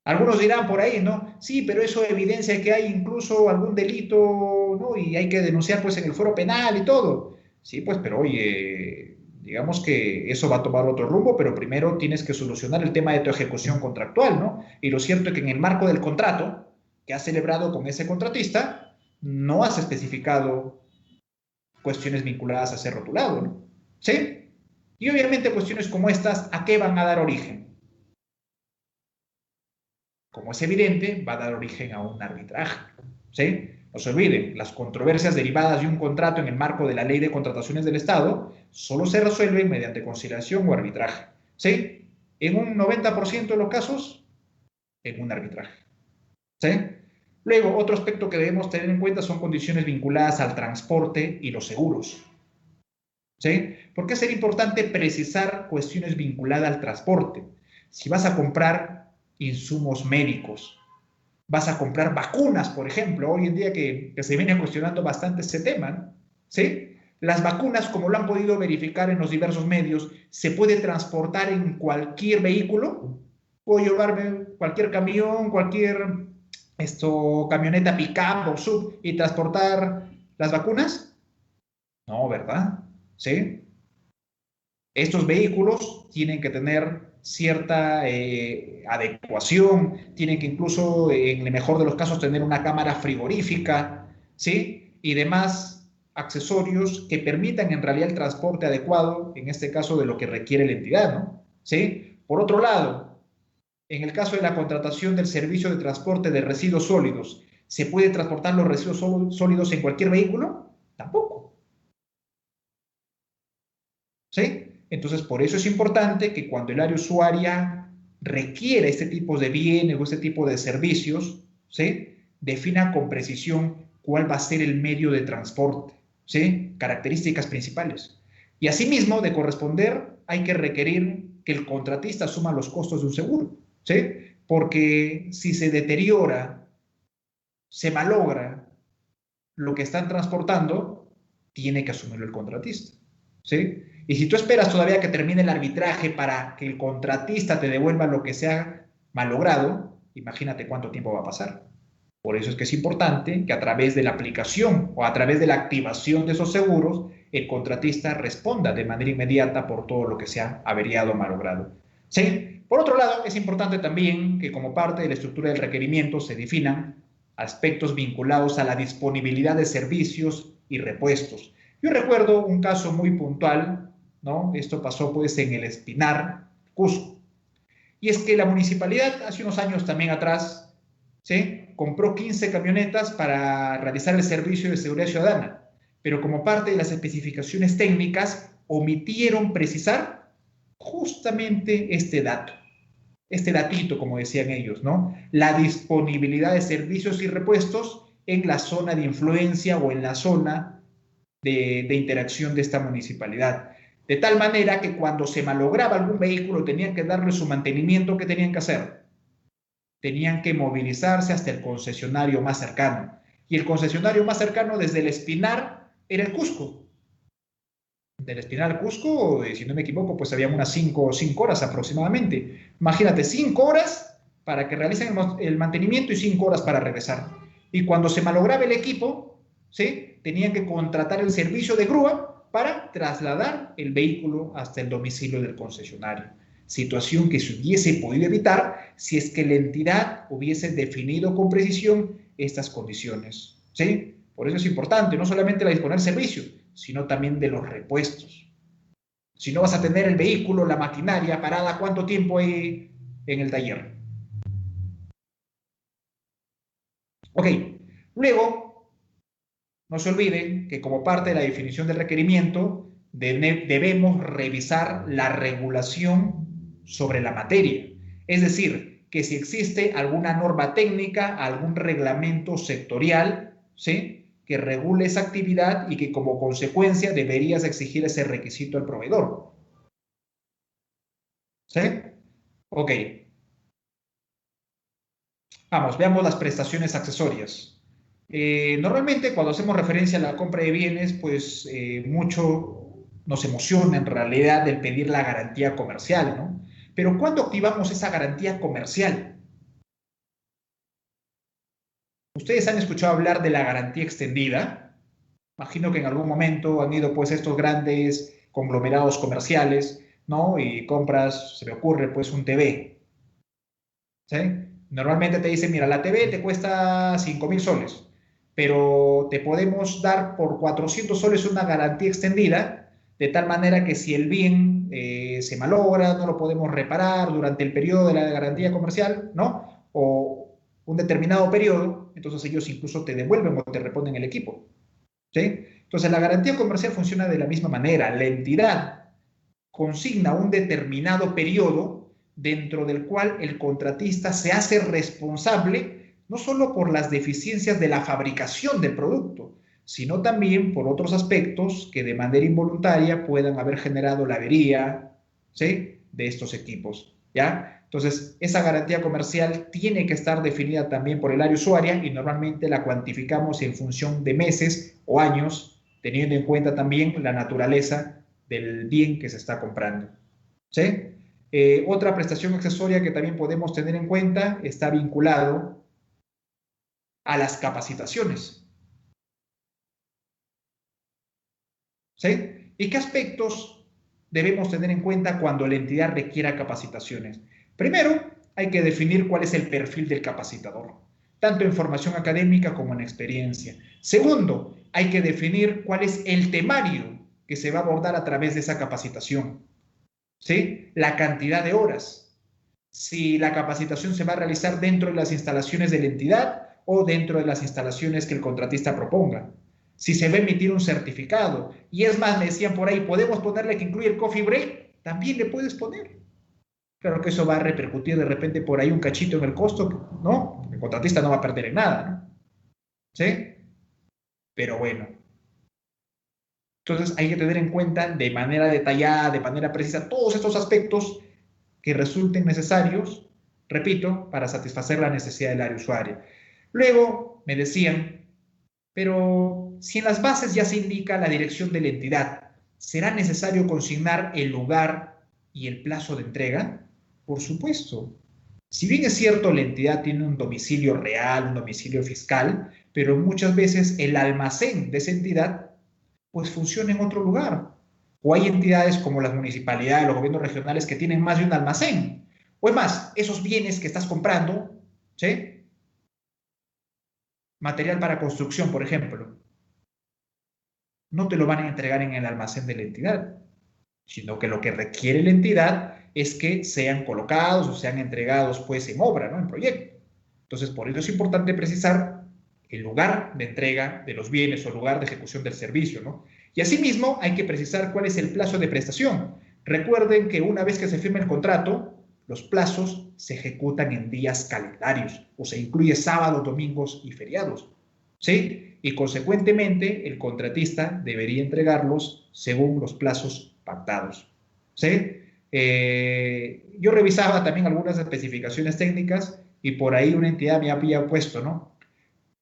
Algunos dirán por ahí, ¿no? Sí, pero eso evidencia que hay incluso algún delito, ¿no? Y hay que denunciar pues en el fuero penal y todo. Sí, pues, pero oye, digamos que eso va a tomar otro rumbo, pero primero tienes que solucionar el tema de tu ejecución contractual, ¿no? Y lo cierto es que en el marco del contrato que has celebrado con ese contratista, no has especificado cuestiones vinculadas a ese rotulado, ¿no? ¿Sí? Y obviamente cuestiones como estas, ¿a qué van a dar origen? Como es evidente, va a dar origen a un arbitraje, ¿sí? No se olviden, las controversias derivadas de un contrato en el marco de la Ley de Contrataciones del Estado solo se resuelven mediante conciliación o arbitraje, ¿sí? En un 90% de los casos, en un arbitraje, ¿sí? Luego, otro aspecto que debemos tener en cuenta son condiciones vinculadas al transporte y los seguros, ¿sí? ¿Por qué sería importante precisar cuestiones vinculadas al transporte? Si vas a comprar insumos médicos, vas a comprar vacunas, por ejemplo, hoy en día que se viene cuestionando bastante ese tema, ¿no? ¿Sí? Las vacunas, como lo han podido verificar en los diversos medios, se puede transportar en cualquier vehículo. Puedo llevarme cualquier camión, cualquier camioneta pick-up o sub y transportar las vacunas. No, ¿verdad? ¿Sí? Estos vehículos tienen que tener cierta adecuación, tienen que incluso, en el mejor de los casos, tener una cámara frigorífica, ¿sí? Y demás accesorios que permitan en realidad el transporte adecuado, en este caso de lo que requiere la entidad, ¿no? ¿Sí? Por otro lado, en el caso de la contratación del servicio de transporte de residuos sólidos, ¿se puede transportar los residuos sólidos en cualquier vehículo? Tampoco. ¿Sí? Entonces, por eso es importante que cuando el área usuaria requiera este tipo de bienes o este tipo de servicios, ¿sí? Defina con precisión cuál va a ser el medio de transporte, ¿sí? Características principales. Y asimismo, de corresponder, hay que requerir que el contratista asuma los costos de un seguro, ¿sí? Porque si se deteriora, se malogra lo que están transportando, tiene que asumirlo el contratista, ¿sí? Y si tú esperas todavía que termine el arbitraje para que el contratista te devuelva lo que se ha malogrado, imagínate cuánto tiempo va a pasar. Por eso es que es importante que a través de la aplicación o a través de la activación de esos seguros, el contratista responda de manera inmediata por todo lo que se ha averiado o malogrado, ¿sí? Por otro lado, es importante también que como parte de la estructura del requerimiento se definan aspectos vinculados a la disponibilidad de servicios y repuestos. Yo recuerdo un caso muy puntual, ¿no? Esto pasó pues en el Espinar, Cusco. Y es que la municipalidad hace unos años también atrás, ¿sí?, compró 15 camionetas para realizar el servicio de seguridad ciudadana, pero como parte de las especificaciones técnicas omitieron precisar justamente este dato, este datito, como decían ellos, ¿no? La disponibilidad de servicios y repuestos en la zona de influencia o en la zona de interacción de esta municipalidad. De tal manera que cuando se malograba algún vehículo tenían que darle su mantenimiento. ¿Qué tenían que hacer? Tenían que movilizarse hasta el concesionario más cercano. Y el concesionario más cercano desde el Espinar era el Cusco. Del Espinar al Cusco, si no me equivoco, pues había unas 5 horas aproximadamente. Imagínate, 5 horas para que realicen el mantenimiento y 5 horas para regresar. Y cuando se malograba el equipo, ¿sí?, tenían que contratar el servicio de grúa para trasladar el vehículo hasta el domicilio del concesionario. Situación que se hubiese podido evitar si es que la entidad hubiese definido con precisión estas condiciones, ¿sí? Por eso es importante no solamente la disponer servicio, sino también de los repuestos. Si no vas a tener el vehículo, la maquinaria parada, ¿cuánto tiempo hay en el taller? Ok, luego, no se olviden que como parte de la definición del requerimiento, debemos revisar la regulación sobre la materia. Es decir, que si existe alguna norma técnica, algún reglamento sectorial, ¿sí?, que regule esa actividad y que como consecuencia deberías exigir ese requisito al proveedor. ¿Sí? Ok. Vamos, veamos las prestaciones accesorias. Normalmente cuando hacemos referencia a la compra de bienes, pues mucho nos emociona en realidad el pedir la garantía comercial, ¿no? Pero ¿cuándo activamos esa garantía comercial? ¿Ustedes han escuchado hablar de la garantía extendida? Imagino que en algún momento han ido pues estos grandes conglomerados comerciales, ¿no? Y compras, se me ocurre pues un TV, ¿sí? Normalmente te dicen, mira, la TV te cuesta 5.000 soles, pero te podemos dar por 400 soles una garantía extendida, de tal manera que si el bien se malogra, no lo podemos reparar durante el periodo de la garantía comercial, ¿no? O un determinado periodo, entonces ellos incluso te devuelven o te reponen el equipo, ¿sí? Entonces la garantía comercial funciona de la misma manera. La entidad consigna un determinado periodo dentro del cual el contratista se hace responsable no solo por las deficiencias de la fabricación del producto, sino también por otros aspectos que de manera involuntaria puedan haber generado la avería, ¿sí?, de estos equipos, ¿ya? Entonces, esa garantía comercial tiene que estar definida también por el área usuaria y normalmente la cuantificamos en función de meses o años, teniendo en cuenta también la naturaleza del bien que se está comprando, ¿sí? Otra prestación accesoria que también podemos tener en cuenta está vinculado a las capacitaciones, ¿sí? ¿Y qué aspectos debemos tener en cuenta cuando la entidad requiera capacitaciones? Primero, hay que definir cuál es el perfil del capacitador, tanto en formación académica como en experiencia. Segundo, hay que definir cuál es el temario que se va a abordar a través de esa capacitación, ¿sí? La cantidad de horas, si la capacitación se va a realizar dentro de las instalaciones de la entidad o dentro de las instalaciones que el contratista proponga, si se va a emitir un certificado. Y es más, me decían por ahí, ¿podemos ponerle que incluye el coffee break? También le puedes poner. Claro que eso va a repercutir de repente por ahí un cachito en el costo, ¿no? El contratista no va a perder en nada, ¿no? ¿Sí? Pero bueno. Entonces hay que tener en cuenta de manera detallada, de manera precisa, todos estos aspectos que resulten necesarios, repito, para satisfacer la necesidad del área usuaria. Luego me decían, pero si en las bases ya se indica la dirección de la entidad, ¿será necesario consignar el lugar y el plazo de entrega? Por supuesto. Si bien es cierto, la entidad tiene un domicilio real, un domicilio fiscal, pero muchas veces el almacén de esa entidad pues funciona en otro lugar. O hay entidades como las municipalidades, los gobiernos regionales que tienen más de un almacén. O es más, esos bienes que estás comprando, ¿sí?, Material para construcción, por ejemplo, no te lo van a entregar en el almacén de la entidad, sino que lo que requiere la entidad es que sean colocados o sean entregados pues en obra, ¿no? En proyecto. Entonces, por eso es importante precisar el lugar de entrega de los bienes o lugar de ejecución del servicio, ¿no? Y asimismo, hay que precisar cuál es el plazo de prestación. Recuerden que una vez que se firma el contrato, los plazos se ejecutan en días calendarios, o se incluye sábados, domingos y feriados, ¿sí? Y consecuentemente, el contratista debería entregarlos según los plazos pactados, ¿sí? Yo revisaba también algunas especificaciones técnicas y por ahí una entidad me había puesto, ¿no?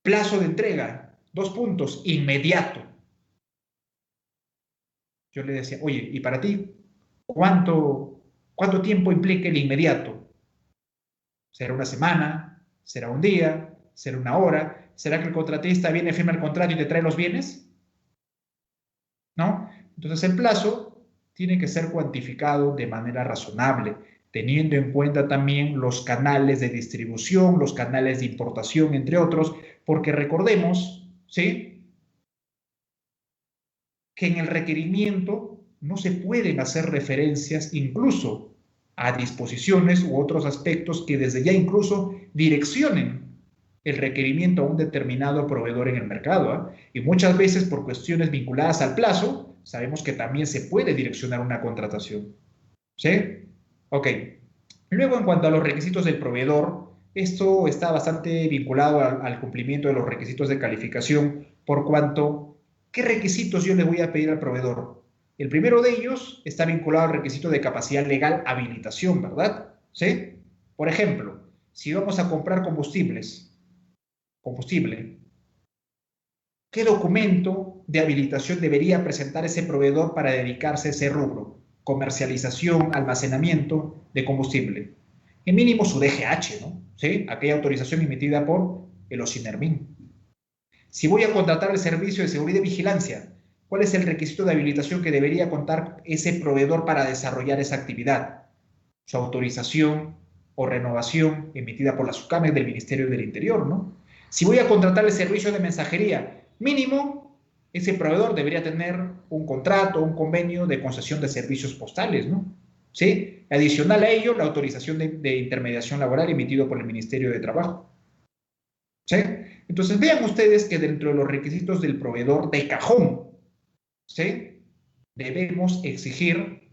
Plazo de entrega, 2 puntos, inmediato. Yo le decía, oye, ¿y para ti cuánto tiempo implica el inmediato? ¿Será una semana? ¿Será un día? ¿Será una hora? ¿Será que el contratista viene, firma el contrato y te trae los bienes? ¿No? Entonces el plazo tiene que ser cuantificado de manera razonable, teniendo en cuenta también los canales de distribución, los canales de importación, entre otros, porque recordemos, ¿sí?, que en el requerimiento no se pueden hacer referencias incluso a disposiciones u otros aspectos que desde ya incluso direccionen el requerimiento a un determinado proveedor en el mercado, ¿eh? Y muchas veces por cuestiones vinculadas al plazo, sabemos que también se puede direccionar una contratación. ¿Sí? Ok. Luego, en cuanto a los requisitos del proveedor, esto está bastante vinculado al cumplimiento de los requisitos de calificación, por cuanto, ¿qué requisitos yo le voy a pedir al proveedor? El primero de ellos está vinculado al requisito de capacidad legal, habilitación, ¿verdad? ¿Sí? Por ejemplo, si vamos a comprar combustible, ¿qué documento de habilitación debería presentar ese proveedor para dedicarse a ese rubro? Comercialización, almacenamiento de combustible. En mínimo su DGH, ¿no? ¿Sí? Aquella autorización emitida por el OSINERMIN. Si voy a contratar el servicio de seguridad y vigilancia, ¿cuál es el requisito de habilitación que debería contar ese proveedor para desarrollar esa actividad? Su autorización o renovación emitida por la SUCAMES del Ministerio del Interior, ¿no? Si voy a contratar el servicio de mensajería, mínimo, ese proveedor debería tener un contrato, un convenio de concesión de servicios postales, ¿no? ¿Sí? Adicional a ello, la autorización de intermediación laboral emitido por el Ministerio de Trabajo. ¿Sí? Entonces, vean ustedes que dentro de los requisitos del proveedor de cajón, ¿sí?, debemos exigir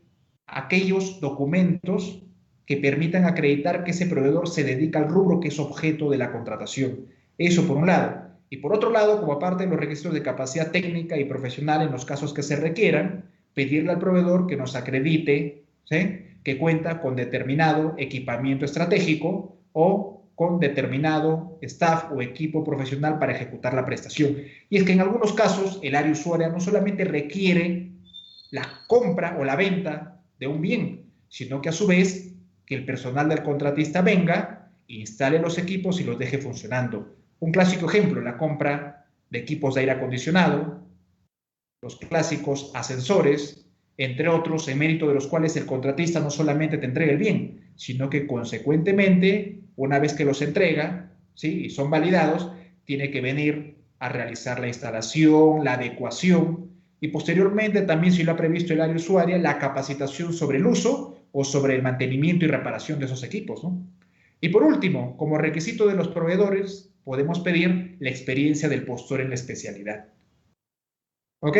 aquellos documentos que permitan acreditar que ese proveedor se dedica al rubro que es objeto de la contratación. Eso por un lado. Y por otro lado, como parte de los requisitos de capacidad técnica y profesional en los casos que se requieran, pedirle al proveedor que nos acredite, ¿sí?, que cuenta con determinado equipamiento estratégico o con determinado staff o equipo profesional para ejecutar la prestación. Y es que en algunos casos el área usuaria no solamente requiere la compra o la venta de un bien, sino que a su vez que el personal del contratista venga, instale los equipos y los deje funcionando. Un clásico ejemplo, la compra de equipos de aire acondicionado, los clásicos ascensores, entre otros, en mérito de los cuales el contratista no solamente te entrega el bien, sino que consecuentemente, una vez que los entrega, ¿sí?, y son validados, tiene que venir a realizar la instalación, la adecuación y posteriormente también, si lo ha previsto el área usuaria, la capacitación sobre el uso o sobre el mantenimiento y reparación de esos equipos, ¿no? Y por último, como requisito de los proveedores, podemos pedir la experiencia del postor en la especialidad. ¿Ok?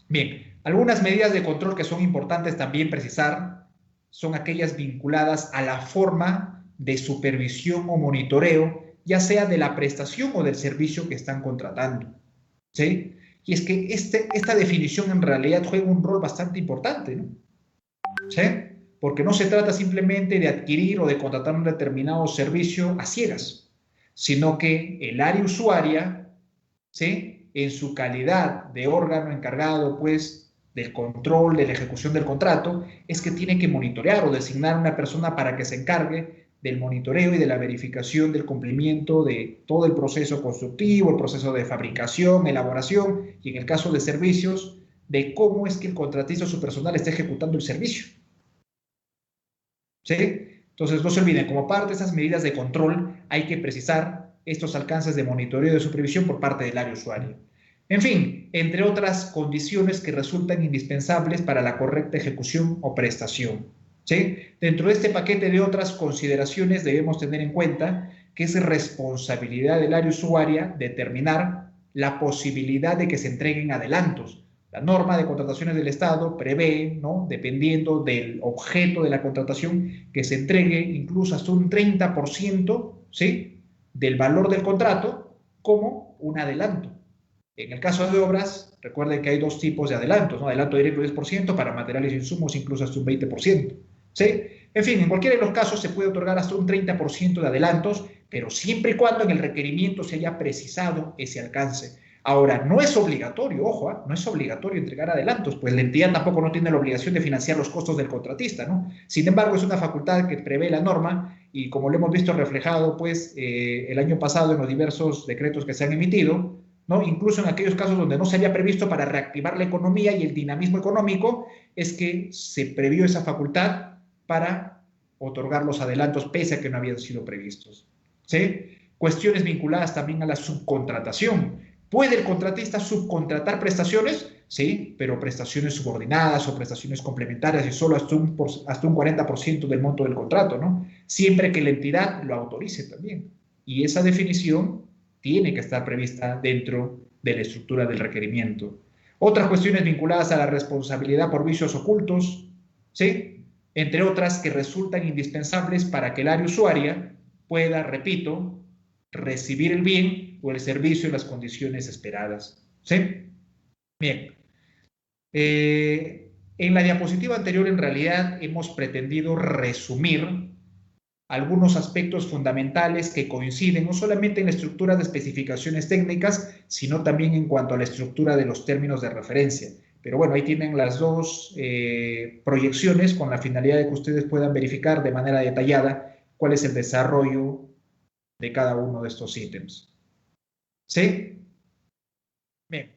Bien, algunas medidas de control que son importantes también precisar son aquellas vinculadas a la forma de supervisión o monitoreo, ya sea de la prestación o del servicio que están contratando, ¿sí? Y es que esta definición en realidad juega un rol bastante importante, ¿no? ¿Sí? Porque no se trata simplemente de adquirir o de contratar un determinado servicio a ciegas, sino que el área usuaria, ¿sí?, en su calidad de órgano encargado, pues, del control, de la ejecución del contrato, es que tiene que monitorear o designar a una persona para que se encargue del monitoreo y de la verificación del cumplimiento de todo el proceso constructivo, el proceso de fabricación, elaboración y en el caso de servicios, de cómo es que el contratista o su personal está ejecutando el servicio. ¿Sí? Entonces, no se olviden, como parte de esas medidas de control, hay que precisar estos alcances de monitoreo y de supervisión por parte del área usuaria. En fin, entre otras condiciones que resultan indispensables para la correcta ejecución o prestación. ¿Sí? Dentro de este paquete de otras consideraciones debemos tener en cuenta que es responsabilidad del área usuaria determinar la posibilidad de que se entreguen adelantos. La norma de contrataciones del Estado prevé, ¿no?, dependiendo del objeto de la contratación, que se entregue incluso hasta un 30%, ¿sí?, del valor del contrato como un adelanto. En el caso de obras, recuerden que hay dos tipos de adelantos, ¿no? Adelanto directo 10%, para materiales e insumos incluso hasta un 20%. ¿Sí? En fin, en cualquiera de los casos se puede otorgar hasta un 30% de adelantos, pero siempre y cuando en el requerimiento se haya precisado ese alcance. Ahora, no es obligatorio, ojo, no es obligatorio entregar adelantos, pues la entidad tampoco no tiene la obligación de financiar los costos del contratista, ¿no? Sin embargo, es una facultad que prevé la norma y como lo hemos visto reflejado, pues, el año pasado en los diversos decretos que se han emitido, ¿no? Incluso en aquellos casos donde no se había previsto para reactivar la economía y el dinamismo económico, es que se previó esa facultad para otorgar los adelantos pese a que no habían sido previstos. ¿Sí? Cuestiones vinculadas también a la subcontratación. ¿Puede el contratista subcontratar prestaciones? Sí, pero prestaciones subordinadas o prestaciones complementarias y solo hasta un 40% del monto del contrato, ¿no? Siempre que la entidad lo autorice también. Y esa definición tiene que estar prevista dentro de la estructura del requerimiento. Otras cuestiones vinculadas a la responsabilidad por vicios ocultos, ¿sí?, entre otras que resultan indispensables para que el área usuaria pueda, repito, recibir el bien o el servicio en las condiciones esperadas. ¿Sí? Bien. En la diapositiva anterior, en realidad, hemos pretendido resumir algunos aspectos fundamentales que coinciden no solamente en la estructura de especificaciones técnicas, sino también en cuanto a la estructura de los términos de referencia. Pero bueno, ahí tienen las dos proyecciones con la finalidad de que ustedes puedan verificar de manera detallada cuál es el desarrollo de cada uno de estos ítems. ¿Sí? Bien.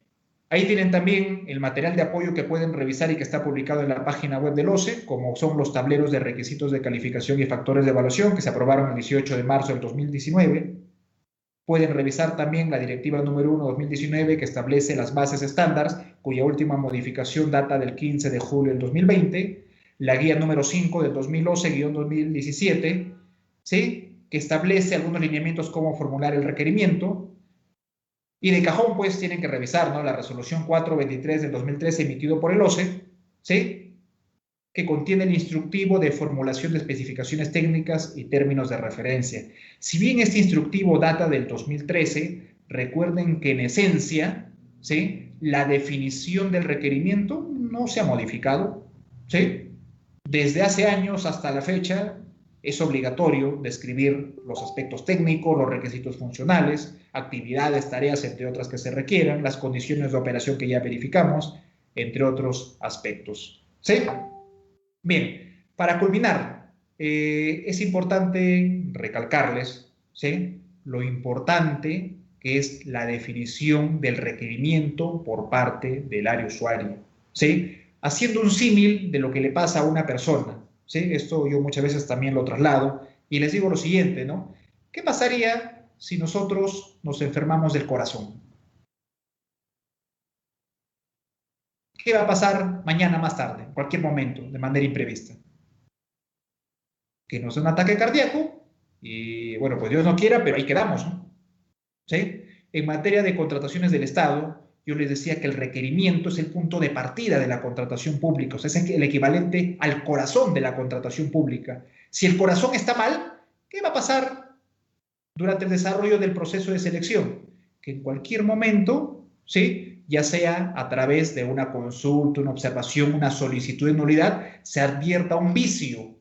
Ahí tienen también el material de apoyo que pueden revisar y que está publicado en la página web del OCE, como son los tableros de requisitos de calificación y factores de evaluación que se aprobaron el 18 de marzo del 2019. Pueden revisar también la Directiva número 1/2019 que establece las bases estándares, cuya última modificación data del 15 de julio del 2020. La guía número 5 del 2011-2017, ¿sí?, que establece algunos lineamientos cómo formular el requerimiento. Y de cajón, pues, tienen que revisar, ¿no?, la resolución 423 del 2013 emitido por el OCE, ¿sí?, que contiene el instructivo de formulación de especificaciones técnicas y términos de referencia. Si bien este instructivo data del 2013, recuerden que en esencia, ¿sí?, la definición del requerimiento no se ha modificado, ¿sí? Desde hace años hasta la fecha es obligatorio describir los aspectos técnicos, los requisitos funcionales, actividades, tareas, entre otras que se requieran, las condiciones de operación que ya verificamos, entre otros aspectos. ¿Sí? Bien, para culminar, es importante recalcarles, ¿sí?, lo importante que es la definición del requerimiento por parte del área usuaria, ¿sí? Haciendo un símil de lo que le pasa a una persona, ¿sí? Esto yo muchas veces también lo traslado y les digo lo siguiente, ¿no? ¿Qué pasaría si nosotros nos enfermamos del corazón? ¿Qué va a pasar mañana más tarde, en cualquier momento, de manera imprevista? Que nos dé un ataque cardíaco y, bueno, pues Dios no quiera, pero ahí quedamos, ¿no? ¿Sí? En materia de contrataciones del Estado, yo les decía que el requerimiento es el punto de partida de la contratación pública, o sea, es el equivalente al corazón de la contratación pública. Si el corazón está mal, ¿qué va a pasar durante el desarrollo del proceso de selección? Que en cualquier momento, ¿sí?, ya sea a través de una consulta, una observación, una solicitud de nulidad, se advierta un vicio,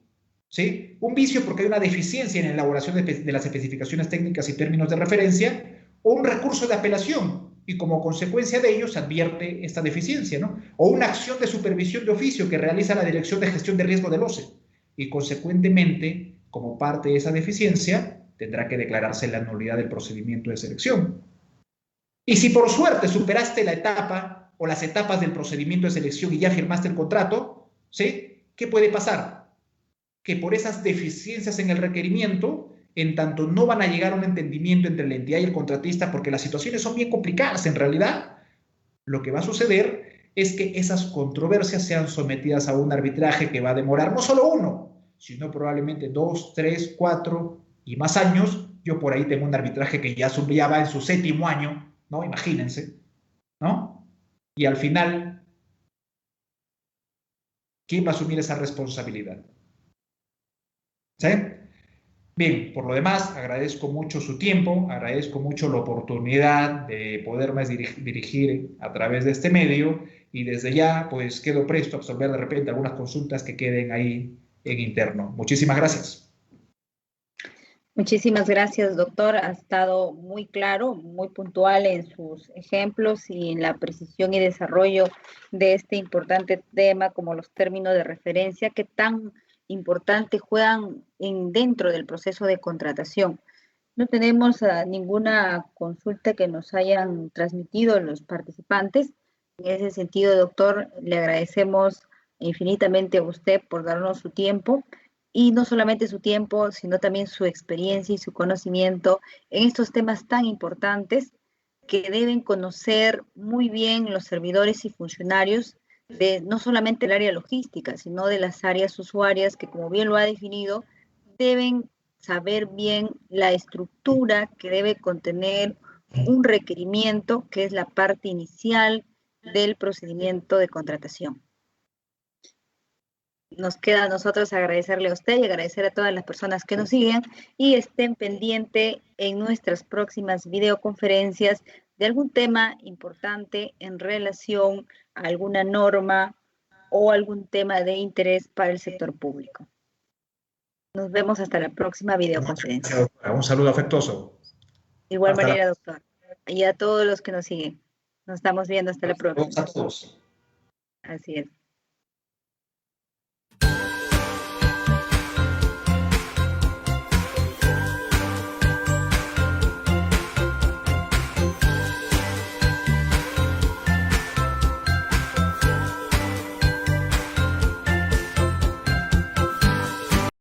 ¿sí? Un vicio porque hay una deficiencia en la elaboración de las especificaciones técnicas y términos de referencia, o un recurso de apelación, y como consecuencia de ello se advierte esta deficiencia, ¿no? O una acción de supervisión de oficio que realiza la Dirección de Gestión de Riesgo del OCE, y consecuentemente, como parte de esa deficiencia, tendrá que declararse la nulidad del procedimiento de selección. Y si por suerte superaste la etapa o las etapas del procedimiento de selección y ya firmaste el contrato, ¿sí?, ¿qué puede pasar? Que por esas deficiencias en el requerimiento, en tanto no van a llegar a un entendimiento entre la entidad y el contratista, porque las situaciones son bien complicadas en realidad, lo que va a suceder es que esas controversias sean sometidas a un arbitraje que va a demorar no solo uno, sino probablemente 2, 3, 4 y más años. Yo por ahí tengo un arbitraje que ya va en su 7.º año, ¿no? Imagínense, ¿no? Y al final, ¿quién va a asumir esa responsabilidad? ¿Sí? Bien, por lo demás, agradezco mucho su tiempo, agradezco mucho la oportunidad de poderme dirigir a través de este medio y desde ya, pues quedo presto a absorber de repente algunas consultas que queden ahí en interno. Muchísimas gracias. Muchísimas gracias, doctor. Ha estado muy claro, muy puntual en sus ejemplos y en la precisión y desarrollo de este importante tema, como los términos de referencia que tan importante juegan dentro del proceso de contratación. No tenemos ninguna consulta que nos hayan transmitido los participantes. En ese sentido, doctor, le agradecemos infinitamente a usted por darnos su tiempo y no solamente su tiempo, sino también su experiencia y su conocimiento en estos temas tan importantes que deben conocer muy bien los servidores y funcionarios de no solamente el área logística, sino de las áreas usuarias que, como bien lo ha definido, deben saber bien la estructura que debe contener un requerimiento, que es la parte inicial del procedimiento de contratación. Nos queda a nosotros agradecerle a usted y agradecer a todas las personas que nos siguen y estén pendientes en nuestras próximas videoconferencias de algún tema importante en relación a alguna norma o algún tema de interés para el sector público. Nos vemos hasta la próxima videoconferencia. Un saludo afectuoso. De igual manera, doctor. Y a todos los que nos siguen. Nos estamos viendo hasta la próxima. A todos. Así es.